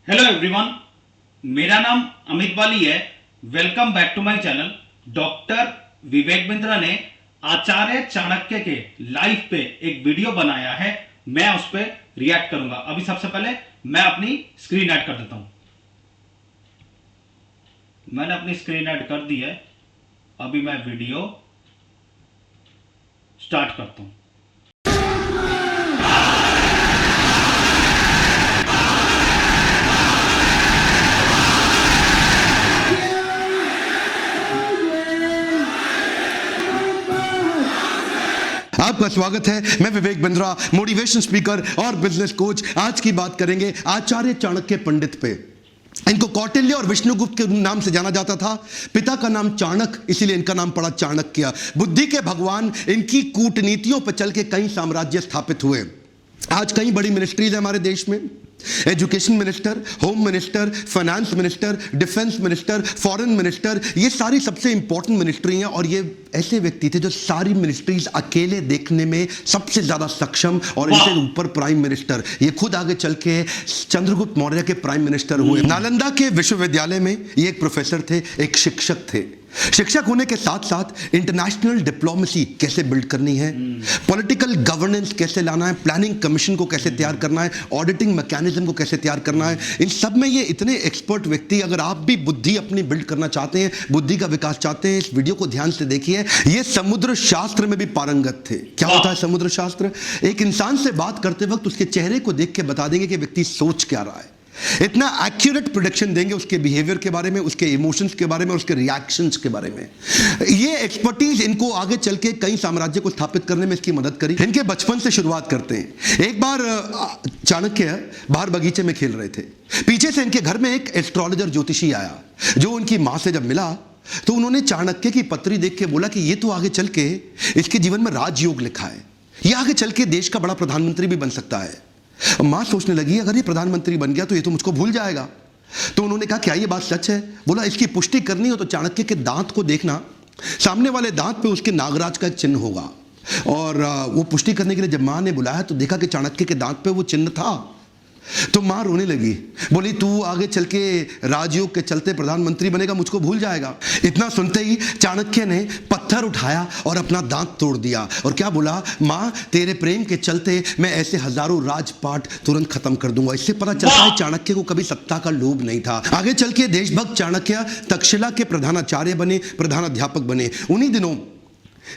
Hello everyone, मेरा नाम अमित बाली है। Welcome back to my channel. Doctor Vivek Bindra ने आचार्य चाणक्य के लाइफ पे एक वीडियो बनाया है। मैं उस पर रिएक्ट करूंगा। अभी सबसे पहले मैं अपनी स्क्रीन ऐड कर देता हूं। मैंने अपनी स्क्रीन ऐड कर दी है। अभी मैं वीडियो स्टार्ट करता हूं। आपका स्वागत है। मैं विवेक बिंद्रा, मोटिवेशन स्पीकर और बिजनेस कोच। आज की बात करेंगे आचार्य चाणक्य पंडित पे। इनको कौटिल्य और विष्णुगुप्त के नाम से जाना जाता था। पिता का नाम चाणक्य, इसीलिए इनका नाम पड़ा चाणक्य। बुद्धि के भगवान। इनकी कूटनीतियों पर चल के कई साम्राज्य स्थापित हुए। आज कई बड़ी मिनिस्ट्रीज है हमारे देश में। Education minister, home minister, finance minister, defence minister, foreign minister, ये सारी सबसे इंपॉर्टेंट मिनिस्ट्री हैं। और ये ऐसे व्यक्ति थे जो सारी मिनिस्ट्रीज अकेले देखने में सबसे ज्यादा सक्षम, और इनसे ऊपर प्राइम मिनिस्टर। ये खुद आगे चल के चंद्रगुप्त मौर्य के प्राइम मिनिस्टर हुए। नालंदा के विश्वविद्यालय में ये एक प्रोफेसर थे, एक शिक्षक थे। शिक्षक होने के साथ साथ इंटरनेशनल डिप्लोमेसी कैसे बिल्ड करनी है, पॉलिटिकल गवर्नेंस कैसे लाना है, प्लानिंग कमीशन को कैसे तैयार करना है, ऑडिटिंग मैकेनिज्म को कैसे तैयार करना है, इन सब में ये इतने एक्सपर्ट व्यक्ति। अगर आप भी बुद्धि अपनी बिल्ड करना चाहते हैं, बुद्धि का विकास चाहते हैं, इस वीडियो को ध्यान से देखिए। ये समुद्र शास्त्र में भी पारंगत थे। क्या होता है समुद्र शास्त्र? एक इंसान से बात करते वक्त उसके चेहरे को देख के बता देंगे कि व्यक्ति सोच क्या रहा है। इतना एक्यूरेट प्रोडिक्शन देंगे उसके बिहेवियर के बारे में, उसके इमोशंस के बारे में, उसके रिएक्शंस के बारे में। ये एक्सपर्टीज इनको आगे चल के कई साम्राज्य को स्थापित करने में इसकी मदद करी। इनके बचपन से शुरुआत करते हैं। एक बार चाणक्य बाहर बगीचे में खेल रहे थे। पीछे से इनके घर में एक एस्ट्रोलॉजर ज्योतिषी आया, जो उनकी मां से जब मिला तो उन्होंने चाणक्य की पत्री देख के बोला कि ये तो आगे चल के इसके जीवन में राजयोग लिखा है, ये आगे चल के देश का बड़ा प्रधानमंत्री भी बन सकता है। मां सोचने लगी, अगर ये प्रधानमंत्री बन गया तो ये तो मुझको भूल जाएगा। तो उन्होंने कहा, क्या ये बात सच है? बोला, इसकी पुष्टि करनी हो तो चाणक्य के दांत को देखना, सामने वाले दांत पे उसके नागराज का एक चिन्ह होगा। और वो पुष्टि करने के लिए जब मां ने बुलाया तो देखा कि चाणक्य के दांत पे वो चिन्ह था। तो मां रोने लगी, बोली, तू आगे चल के राजयोग के चलते प्रधानमंत्री बनेगा, मुझको भूल जाएगा। इतना सुनते ही चाणक्य ने पत्थर उठाया और अपना दांत तोड़ दिया और क्या बोला, मां, तेरे प्रेम के चलते मैं ऐसे हजारों राजपाट तुरंत खत्म कर दूंगा। इससे पता चलता है चाणक्य को कभी सत्ता का लोभ नहीं था। आगे चल के देशभक्त चाणक्य तक्षशिला के प्रधानाचार्य बने, प्रधान अध्यापक बने। उन्हीं दिनों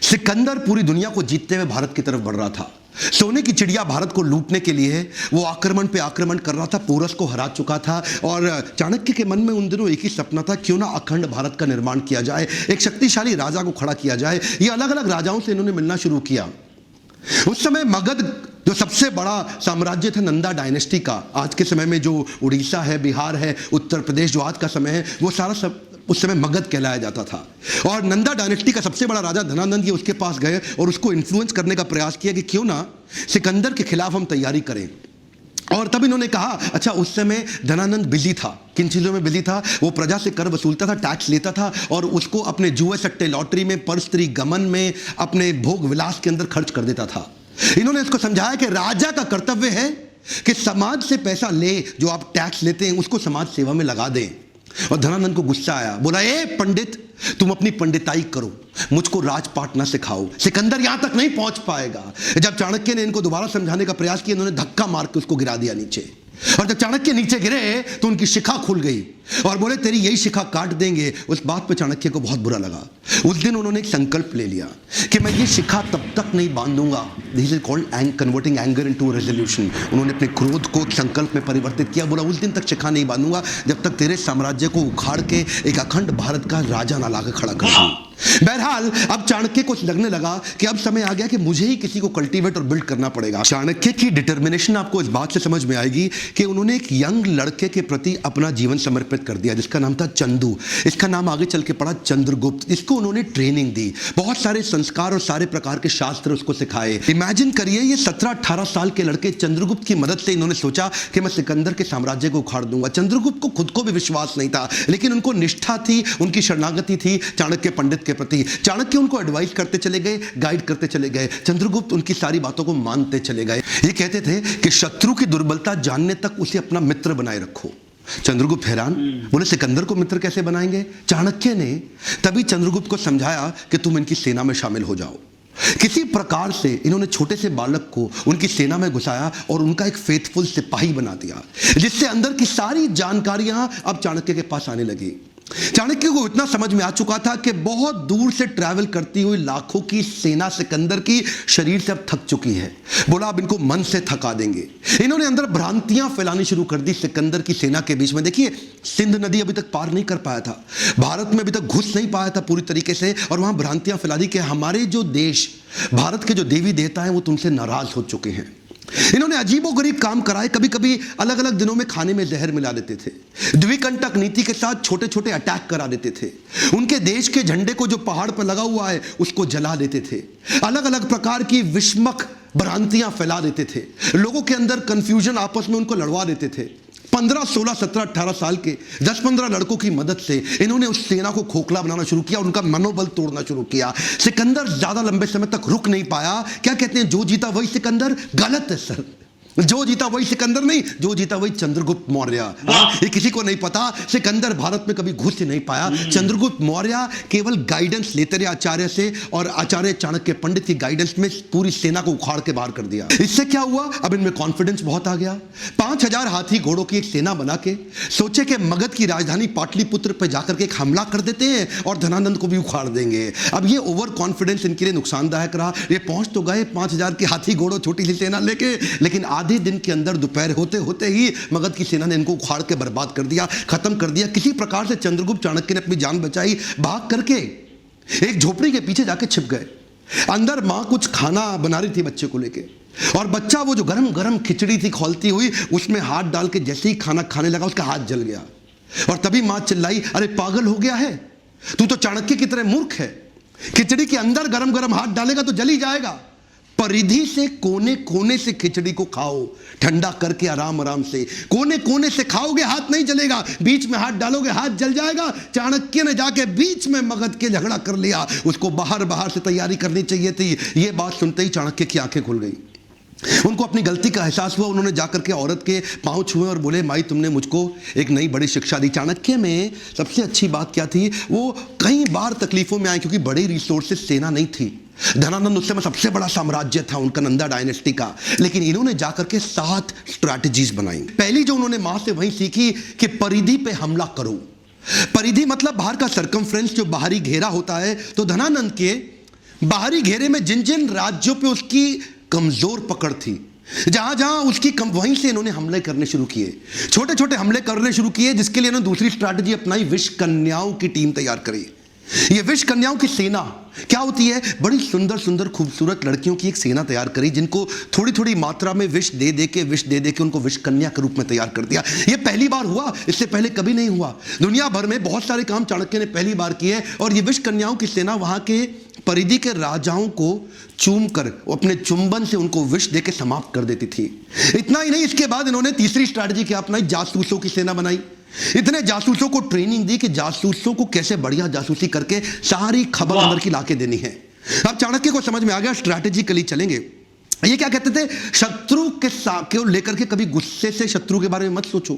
सिकंदर पूरी दुनिया को जीतते हुए भारत की तरफ बढ़ रहा था। सोने की चिड़िया भारत को लूटने के लिए वो आक्रमण पे आक्रमण कर रहा था, पोरस को हरा चुका था। और चाणक्य के मन में उन दिनों एक ही सपना था, क्यों ना अखंड भारत का निर्माण किया जाए, एक शक्तिशाली राजा को खड़ा किया जाए। ये अलग अलग राजाओं से इन्होंने मिलना शुरू किया। उस समय मगध जो सबसे बड़ा साम्राज्य था नंदा डायनेस्टी का, आज के समय में जो उड़ीसा है, बिहार है, उत्तर प्रदेश जो आज का समय है, वो सारा सब उस समय मगध कहलाया जाता था। और नंदा डायनेस्टी का सबसे बड़ा राजा धनानंद ये उसके पास गए और उसको इन्फ्लुएंस करने का प्रयास किया कि क्यों ना सिकंदर के खिलाफ हम तैयारी करें। और तब इन्होंने कहा, अच्छा, उस समय धनानंद बिजी था। किन चीज़ों में बिजी था? वो प्रजा से कर वसूलता था, टैक्स लेता था और उसको अपने जुए सट्टे लॉटरी में, परस्त्री गमन में, अपने भोग विलास के अंदर खर्च कर देता था। इन्होंने इसको समझाया कि राजा का कर्तव्य है कि समाज से पैसा ले, जो आप टैक्स लेते हैं उसको समाज सेवा में लगा दें। और धनानंद को गुस्सा आया, बोला, ए पंडित, तुम अपनी पंडिताई करो, मुझको राजपाट ना सिखाओ, सिकंदर यहां तक नहीं पहुंच पाएगा। जब चाणक्य ने इनको दोबारा समझाने का प्रयास किया, इन्होंने धक्का मार के उसको गिरा दिया नीचे। और जब चाणक्य नीचे गिरे तो उनकी शिखा खुल गई और बोले, तेरी यही शिखा काट देंगे। उस बात पे चाणक्य को बहुत बुरा लगा। उस दिन उन्होंने एक संकल्प ले लिया कि मैं ये शिखा तब तक नहीं बांधूंगा। This is called converting anger into resolution. उन्होंने अपने क्रोध को संकल्प में परिवर्तित किया। बोला, उस दिन तक शिखा नहीं बांधूंगा जब तक तेरे साम्राज्य को उखाड़ के एक अखंड भारत का राजा ना लाकर खड़ा कर दूं। बहरहाल अब चाणक्य को लगने लगा कि अब समय आ गया कि मुझे ही किसी को कल्टीवेट और बिल्ड करना पड़ेगा। चाणक्य की डिटर्मिनेशन आपको इस बात से समझ में आएगी कि उन्होंने एक यंग लड़के के प्रति अपना जीवन समर्पित कर दिया, जिसका नाम था चंदू। इसका नाम आगे चल के पड़ा चंद्रगुप्त। इसको उन्होंने ट्रेनिंग दी, बहुत सारे संस्कार और सारे प्रकार के शास्त्र उसको सिखाए। इमेजिन करिए, ये 17-18 साल के लड़के, चंद्रगुप्त की मदद से इन्होंने सोचा कि मैं सिकंदर के साम्राज्य को उखाड़ दूंगा। चंद्रगुप्त को खुद को भी विश्वास नहीं था, लेकिन उनको निष्ठा थी, उनकी शरणागति थी चाणक्य पंडित के प्रति। चाणक्य उनको एडवाइस करते चले गए, गाइड करते चले गए। चंद्रगुप्त उनकी सारी बातों को मानते चले गए। ये कहते थे कि शत्रु की दुर्बलता जानने तक उसे अपना मित्र बनाए रखो। चंद्रगुप्त हैरान, बोले सिकंदर को मित्र कैसे बनाएंगे? चाणक्य ने तभी चंद्रगुप्त को समझाया कि तुम इनकी सेना में शामिल हो जाओ। किसी प्रकार से इन्होंने छोटे से बालक को उनकी सेना में घुसाया और उनका एक फेथफुल सिपाही बना दिया, जिससे अंदर की सारी जानकारियां अब चाणक्य के पास आने लगी। चाणक्य को इतना समझ में आ चुका था कि बहुत दूर से ट्रैवल करती हुई लाखों की सेना सिकंदर की शरीर से अब थक चुकी है। बोला अब इनको मन से थका देंगे। इन्होंने अंदर भ्रांतियां फैलानी शुरू कर दी सिकंदर की सेना के बीच में। देखिए, सिंध नदी अभी तक पार नहीं कर पाया था, भारत में अभी तक घुस नहीं पाया था पूरी तरीके से, और वहां भ्रांतियां फैला दी कि हमारे जो देश, भारत के जो देवी देवता हैं वो तुमसे नाराज हो चुके हैं। इन्होंने अजीबोगरीब काम कराए। कभी कभी अलग अलग दिनों में खाने में जहर मिला देते थे, द्विकंटक नीति के साथ छोटे छोटे अटैक करा देते थे, उनके देश के झंडे को जो पहाड़ पर लगा हुआ है उसको जला देते थे, अलग अलग प्रकार की विस्मक भ्रांतियां फैला देते थे, लोगों के अंदर कंफ्यूजन आपस में उनको लड़वा देते थे। 15, 16, 17, 18 साल के 10-15 लड़कों की मदद से इन्होंने उस सेना को खोखला बनाना शुरू किया, उनका मनोबल तोड़ना शुरू किया। सिकंदर ज्यादा लंबे समय तक रुक नहीं पाया। क्या कहते हैं, जो जीता वही सिकंदर? गलत है सर, जो जीता वही सिकंदर नहीं, जो जीता वही चंद्रगुप्त मौर्य। ये किसी को नहीं पता, सिकंदर भारत में कभी घुस ही नहीं पाया। चंद्रगुप्त मौर्य केवल गाइडेंस लेते रहे आचार्य से, और आचार्य चाणक्य पंडित की गाइडेंस में पूरी सेना को उखाड़ के बाहर कर दिया। इससे क्या हुआ, अब इनमें कॉन्फिडेंस बहुत आ गया। 5000 हाथी घोड़ों की एक सेना बना के सोचे कि मगध की राजधानी पाटलिपुत्र पर जाकर के एक हमला कर देते हैं और धनानंद को भी उखाड़ देंगे। अब ये ओवर कॉन्फिडेंस इनके लिए नुकसानदायक रहा। ये पहुंच तो गए 5000 की हाथी घोड़ों छोटी सी सेना लेके, लेकिन आधे दिन के अंदर दोपहर होते होते ही मगध की सेना ने इनको उखाड़ के बर्बाद कर दिया, खत्म कर दिया। किसी प्रकार से चंद्रगुप्त चाणक्य ने अपनी जान बचाई, भाग करके एक झोपड़ी के पीछे जाके छिप गए। अंदर मां कुछ खाना बना रही थी बच्चे को लेके, और बच्चा वो जो गरम गरम खिचड़ी थी खौलती हुई, उसमें हाथ डाल के जैसे ही खाना खाने लगा उसका हाथ जल गया। और तभी मां चिल्लाई, अरे पागल हो गया है तू, तो चाणक्य की तरह मूर्ख है, खिचड़ी के अंदर गरम गरम हाथ डालेगा तो जल ही जाएगा। परिधि से कोने कोने से खिचड़ी को खाओ, ठंडा करके आराम आराम से, कोने कोने से खाओगे हाथ नहीं जलेगा, बीच में हाथ डालोगे हाथ जल जाएगा। चाणक्य ने जाके बीच में मगध के झगड़ा कर लिया, उसको बाहर बाहर से तैयारी करनी चाहिए थी। ये बात सुनते ही चाणक्य की आंखें खुल गई, उनको अपनी गलती का एहसास हुआ। उन्होंने जाकर के औरत के पांव छुए और बोले, माई तुमने मुझको एक नई बड़ी शिक्षा दी। चाणक्य में सबसे अच्छी बात क्या थी, वो कई बार तकलीफों में आए क्योंकि बड़ी रिसोर्सेज सेना नहीं थी। धनानंद उस समय सबसे बड़ा साम्राज्य था उनका, नंदा डायनेस्टी का, लेकिन इन्होंने जाकर के 7 स्ट्रैटेजीज बनाई। पहली जो उन्होंने मां से वही सीखी कि परिधि पे हमला करो। परिधि मतलब बाहर का सर्कमफ्रेंस, जो बाहरी घेरा होता है। तो धनानंद के बाहरी घेरे में जिन जिन राज्यों पे उसकी कमजोर पकड़ थी, जहां जहां उसकी वहीं से इन्होंने हमले करने शुरू किए, छोटे छोटे हमले करने शुरू किए, जिसके लिए इन्होंने दूसरी स्ट्रैटेजी अपनाई, विष कन्याओं की टीम तैयार करी। ये विष कन्याओं की सेना क्या होती है, बड़ी सुंदर सुंदर खूबसूरत लड़कियों की एक सेना तैयार करी, जिनको थोड़ी थोड़ी मात्रा में विष दे दे के उनको विष कन्या के रूप में तैयार कर दिया। ये पहली बार हुआ, इससे पहले कभी नहीं हुआ। दुनिया भर में बहुत सारे काम चाणक्य ने पहली बार किए, और ये विष कन्याओं की सेना वहां के परिधि के राजाओं को चूम कर अपने चुंबन से उनको विष देके समाप्त कर देती थी। इतना ही नहीं, इसके बाद इन्होंने तीसरी स्ट्रैटेजी क्या अपनाई, जासूसों की सेना बनाई। इतने जासूसों को ट्रेनिंग दी कि जासूसों को कैसे बढ़िया जासूसी करके सारी खबर अंदर की लाके देनी है। अब चाणक्य को समझ में आ गया, स्ट्रैटेजिकली चलेंगे। ये क्या कहते थे, शत्रु के लेकर के कभी गुस्से से शत्रु के बारे में मत सोचो।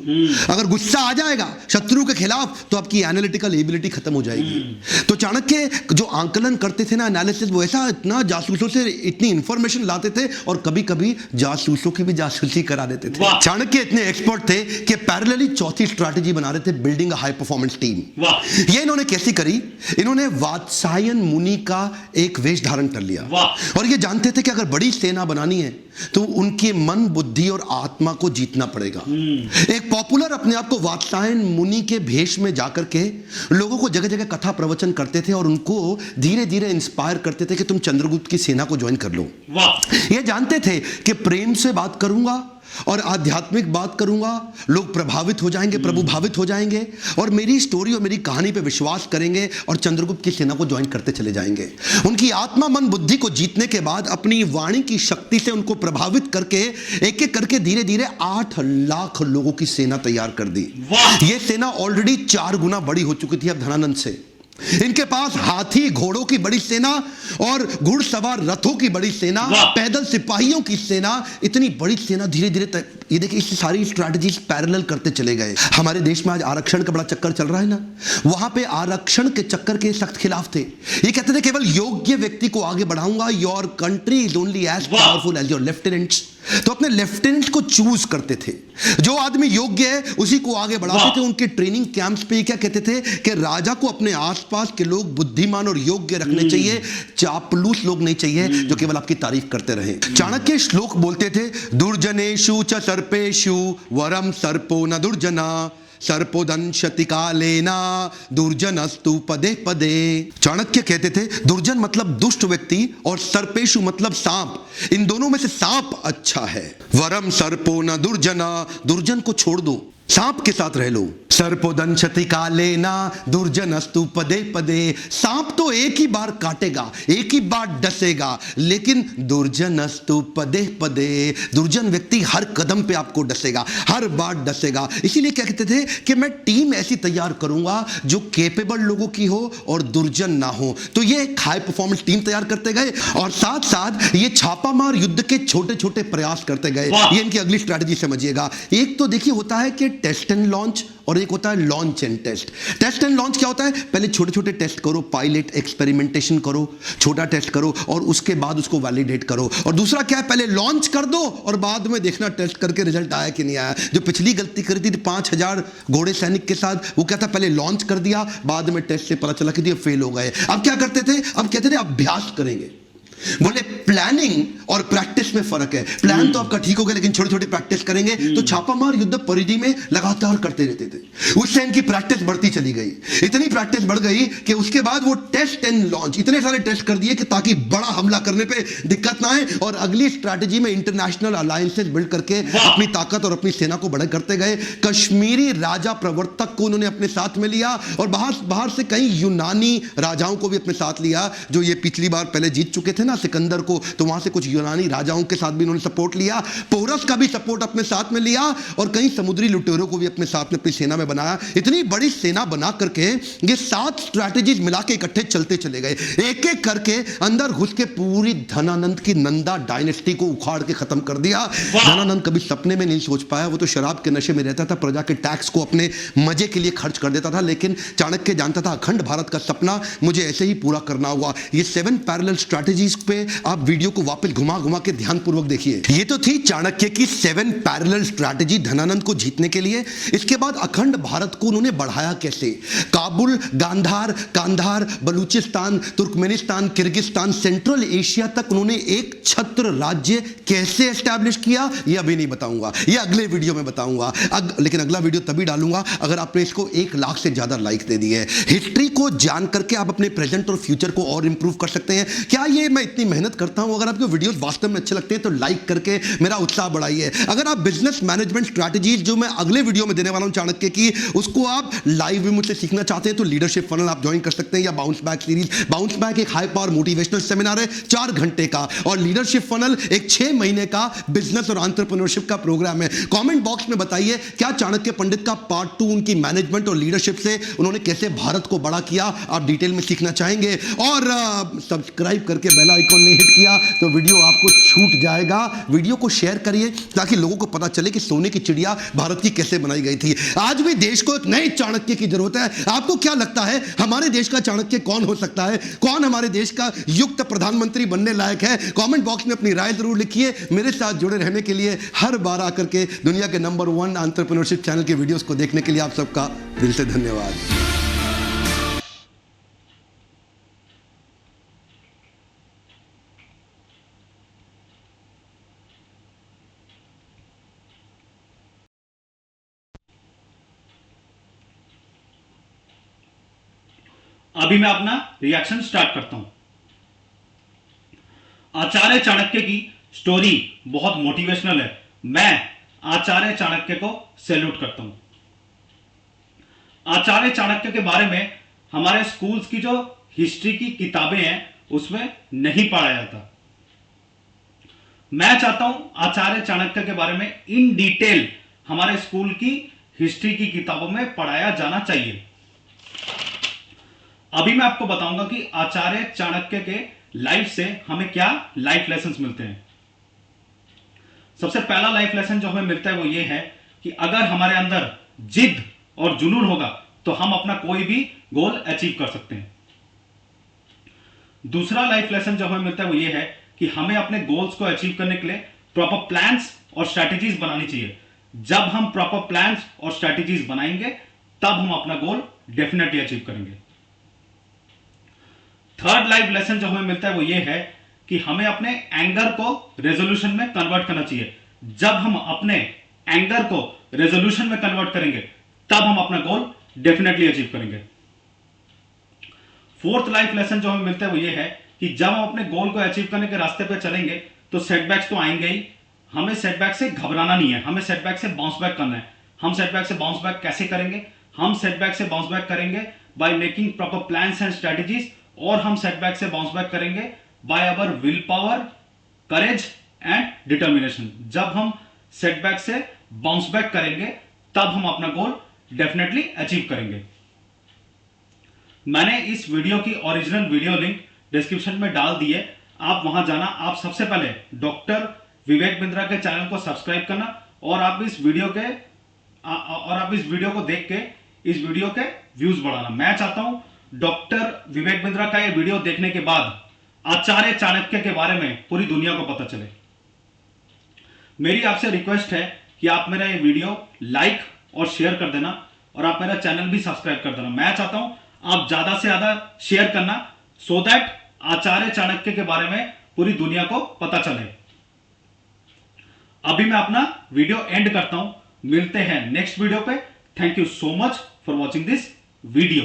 अगर गुस्सा आ जाएगा शत्रु के खिलाफ तो आपकी एनालिटिकल एबिलिटी खत्म हो जाएगी। तो चाणक्य जो आंकलन करते थे ना, एनालिसिस, वो ऐसा इतना जासूसों से इतनी इंफॉर्मेशन लाते थे, और कभी कभी जासूसों की भी जासूसी करा देते थे। चाणक्य इतने एक्सपर्ट थे कि पैरेलली चौथी स्ट्रैटेजी बना रहे थे, building a high performance team. ये इन्होंने कैसी करी, इन्होंने वात्सायन मुनि का एक वेश धारण कर लिया, और ये जानते थे कि अगर बड़ी सेना बनानी है तो उनके मन, बुद्धि और आत्मा को जीतना पड़ेगा। एक पॉपुलर अपने आप को वात्सायन मुनि के भेष में जाकर के लोगों को जगह जगह कथा प्रवचन करते थे, और उनको धीरे धीरे इंस्पायर करते थे कि तुम चंद्रगुप्त की सेना को ज्वाइन कर लो। ये जानते थे कि प्रेम से बात करूंगा और आध्यात्मिक बात करूंगा, लोग प्रभावित हो जाएंगे, प्रभुभावित हो जाएंगे, और मेरी स्टोरी और मेरी कहानी पे विश्वास करेंगे और चंद्रगुप्त की सेना को ज्वाइन करते चले जाएंगे। उनकी आत्मा, मन, बुद्धि को जीतने के बाद अपनी वाणी की शक्ति से उनको प्रभावित करके एक एक करके धीरे धीरे 8 लाख लोगों की सेना तैयार कर दी। यह सेना ऑलरेडी 4 गुना बड़ी हो चुकी थी अब धनानंद से। इनके पास हाथी घोड़ों की बड़ी सेना और घुड़सवार रथों की बड़ी सेना, पैदल सिपाहियों की सेना, इतनी बड़ी सेना धीरे धीरे ये देखिए, इस सारी स्ट्रैटेजीज पैरेलल करते चले गए। हमारे देश में आज आरक्षण का बड़ा चक्कर चल रहा है ना, वहां पे आरक्षण के चक्कर के सख्त खिलाफ थे। ये कहते थे केवल योग्य व्यक्ति को आगे बढ़ाऊंगा, your country is only as powerful as your lieutenants. तो अपने लेफ्टिनेंट को चूज करते थे, जो आदमी योग्य है उसी को आगे बढ़ाते थे। उनके ट्रेनिंग कैंप्स पे क्या कहते थे कि राजा को अपने आसपास के लोग बुद्धिमान और योग्य रखने चाहिए, चापलूस लोग नहीं चाहिए जो केवल आपकी तारीफ करते रहे। चाणक्य श्लोक बोलते थे, दुर्जनेषु च सर्पेषु वरम सर्पो न दुर्जना, सर्पोदंशति कालेना दुर्जनस्तु पदे पदे। चाणक्य कहते थे दुर्जन मतलब दुष्ट व्यक्ति और सर्पेशु मतलब सांप, इन दोनों में से सांप अच्छा है। वरम सर्पो न दुर्जना, दुर्जन को छोड़ दो, सांप के साथ रह लो। सर्पोदंशति कालेना दुर्जनस्तु पदे पदे, सांप तो एक ही बार काटेगा, एक ही बार डसेगा, लेकिन दुर्जनस्तु पदे पदे, दुर्जन व्यक्ति हर कदम पे आपको डसेगा, हर बार डसेगा। इसीलिए क्या कहते थे कि मैं टीम ऐसी तैयार करूंगा जो केपेबल लोगों की हो और दुर्जन ना हो। तो ये एक हाई परफॉर्मेंस टीम तैयार करते गए और साथ साथ ये छापामार युद्ध के छोटे छोटे प्रयास करते गए। ये इनकी अगली स्ट्रैटेजी समझिएगा। एक तो देखिए होता है कि टेस्ट एंड लॉन्च, और एक होता है launch and test. Test and launch क्या होता है? पहले छोटे छोटे टेस्ट करो, पायलट एक्सपेरिमेंटेशन करो, छोटा टेस्ट करो और उसके बाद उसको वैलिडेट करो। और दूसरा क्या है, पहले लॉन्च कर दो और बाद में देखना टेस्ट करके रिजल्ट आया कि नहीं आया। जो पिछली गलती करी थी 5000 घोड़े सैनिक के साथ, वो क्या था, पहले लॉन्च कर दिया, बाद में टेस्ट से पता चला कि ये फेल हो गए। अब क्या करते थे, अब कहते थे अभ्यास करेंगे। बोले प्लानिंग और प्रैक्टिस में फर्क है। प्लान तो आपका ठीक हो गया, लेकिन छोटे छोटे प्रैक्टिस करेंगे। तो छापामार युद्ध परिधि में लगातार करते रहते थे। उससे इनकी प्रैक्टिस बढ़ती चली गई, इतनी प्रैक्टिस बढ़ गई कि उसके बाद वो टेस्ट एंड लॉन्च, इतने सारे टेस्ट कर दिए कि ताकि बड़ा हमला करने पे दिक्कत ना आए। और अगली स्ट्रैटेजी में इंटरनेशनल अलायंसेस बिल्ड करके अपनी ताकत और अपनी सेना को बढ़ा करते गए। कश्मीरी राजा प्रवर्तक को उन्होंने अपने साथ में लिया और बाहर से कई यूनानी राजाओं को भी अपने साथ लिया, जो ये पिछली बार पहले जीत चुके थे ना सिकंदर को, तो वहां से कुछ यूनानी राजाओं के साथ भी इन्होंने सपोर्ट लिया। पोरस का भी सपोर्ट अपने साथ में लिया और कई समुद्री लुटेरों को भी अपने साथ में अपनी सेना में बनाया। इतनी बड़ी सेना बना करके ये 7 स्ट्रैटेजीज मिला के इकट्ठे चलते चले गए। एक एक करके अंदर घुस के पूरी धनानंद की नंदा डायनेस्टी को उखाड़ के खत्म कर दिया। धनानंद कभी सपने में नहीं सोच पाया, वो तो शराब के नशे में रहता था, प्रजा के टैक्स को अपने मजे के लिए खर्च कर देता था। लेकिन चाणक्य जानता था अखंड भारत का सपना मुझे ऐसे ही पूरा करना होगा। ये 7 पैरेलल स्ट्रैटेजीज पे आप वीडियो को वापस घुमा घुमा के ध्यानपूर्वक देखिए। ये तो थी चाणक्य की 7 पैरेलल स्ट्रैटेजी धनानंद को जीतने के लिए। इसके बाद अखंड भारत को उन्होंने बढ़ाया कैसे? Kabul, Gandhar, Kandhar, Balochistan, Turkmenistan, Kyrgyzstan, Central Asia तक उन्होंने एक छत्र राज्य कैसे एस्टैब्लिश किया, ये अभी नहीं बताऊंगा, ये अगले वीडियो में बताऊंगा। लेकिन अगला वीडियो तभी डालूंगा अगर आपने इसको 1 लाख से ज्यादा लाइक दे दिए। हिस्ट्री को जान करके आप अपने प्रेजेंट और फ्यूचर को और इंप्रूव कर सकते हैं। क्या ये मैं इतनी मेहनत करता हूं, अगर आपको वीडियोस वास्तव में अच्छे लगते हैं तो लाइक करके मेरा उत्साह बढ़ाइए। अगर आप बिजनेस मैनेजमेंट स्ट्रैटेजीज जो मैं अगले वीडियो में देने वाला हूं चाणक्य की, उसको आप लाइव भी मुझसे सीखना चाहते हैं तो लीडरशिप फनल आप ज्वाइन कर सकते हैं, या bounce back series. Bounce back एक हाई पावर मोटिवेशनल सेमिनार है 4 घंटे का, और लीडरशिप फनल एक 6 महीने का बिजनेस और एंटरप्रेन्योरशिप का प्रोग्राम है। कमेंट बॉक्स में बताइए क्या चाणक्य पंडित का पार्ट 2 उनकी मैनेजमेंट और लीडरशिप से उन्होंने कैसे भारत को बड़ा किया आप डिटेल में सीखना चाहेंगे। और सब्सक्राइब करके बेल आइकॉन नहीं हिट किया तो वीडियो आपको छूट जाएगा। वीडियो को शेयर करिए ताकि लोगों को पता चले कि सोने की चिड़िया भारत की कैसे बनाई गई थी। आज भी देश को एक नए चाणक्य की जरूरत है। आपको क्या लगता है हमारे देश का चाणक्य कौन हो सकता है? कौन हमारे देश का युक्त प्रधानमंत्री बनने लायक है? कमेंट बॉक्स में अपनी राय जरूर लिखिए। मेरे साथ जुड़े रहने के लिए, हर बार आकर के दुनिया के नंबर 1 एंटरप्रेन्योरशिप चैनल के वीडियोस को देखने के लिए आप सबका दिल से धन्यवाद। अभी मैं अपना रिएक्शन स्टार्ट करता हूं। आचार्य चाणक्य की स्टोरी बहुत मोटिवेशनल है। मैं आचार्य चाणक्य को सैल्यूट करता हूं। आचार्य चाणक्य के बारे में हमारे स्कूल्स की जो हिस्ट्री की किताबें हैं उसमें नहीं पढ़ा जाता। मैं चाहता हूं आचार्य चाणक्य के बारे में इन डिटेल हमारे स्कूल की हिस्ट्री की किताबों में पढ़ाया जाना चाहिए। अभी मैं आपको बताऊंगा कि आचार्य चाणक्य के लाइफ से हमें क्या लाइफ लेसन्स मिलते हैं। सबसे पहला लाइफ लेसन जो हमें मिलता है वो ये है कि अगर हमारे अंदर जिद और जुनून होगा तो हम अपना कोई भी गोल अचीव कर सकते हैं। दूसरा लाइफ लेसन जो हमें मिलता है वो ये है कि हमें अपने गोल्स को अचीव करने के लिए प्रॉपर प्लान्स और स्ट्रैटेजीज बनानी चाहिए। जब हम प्रॉपर प्लान्स और स्ट्रैटेजीज बनाएंगे तब हम अपना गोल डेफिनेटली अचीव करेंगे। थर्ड लाइफ लेसन जो हमें मिलता है वो ये है कि हमें अपने एंगर को रेजोल्यूशन में कन्वर्ट करना चाहिए। जब हम अपने एंगर को रेजोल्यूशन में कन्वर्ट करेंगे तब हम अपना गोल डेफिनेटली अचीव करेंगे। फोर्थ लाइफ लेसन जो हमें मिलता है वो ये है कि जब हम अपने गोल को अचीव करने के रास्ते पर चलेंगे तो सेटबैक्स तो आएंगे ही, हमें सेटबैक से घबराना नहीं है, हमें सेटबैक से बाउंस बैक करना है। हम सेटबैक से बाउंस बैक कैसे करेंगे? हम सेटबैक से बाउंस बैक करेंगे by making proper plans and strategies, और हम सेटबैक से बाउंस बैक करेंगे by our will power, courage and determination. जब हम सेटबैक से बाउंस बैक करेंगे तब हम अपना गोल डेफिनेटली अचीव करेंगे। मैंने इस वीडियो की ओरिजिनल वीडियो लिंक डिस्क्रिप्शन में डाल दी है, आप वहां जाना। आप सबसे पहले डॉक्टर विवेक बिंद्रा के चैनल को सब्सक्राइब करना और आप इस वीडियो को देख के इस वीडियो के व्यूज बढ़ाना। मैं चाहता हूं डॉक्टर विवेक बिंद्रा का ये वीडियो देखने के बाद आचार्य चाणक्य के बारे में पूरी दुनिया को पता चले। मेरी आपसे रिक्वेस्ट है कि आप मेरा ये वीडियो लाइक और शेयर कर देना और आप मेरा चैनल भी सब्सक्राइब कर देना। मैं चाहता हूं आप ज्यादा से ज्यादा शेयर करना सो दैट आचार्य चाणक्य के बारे में पूरी दुनिया को पता चले। अभी मैं अपना वीडियो एंड करता हूं, मिलते हैं नेक्स्ट वीडियो पे। Thank you so much for watching this video.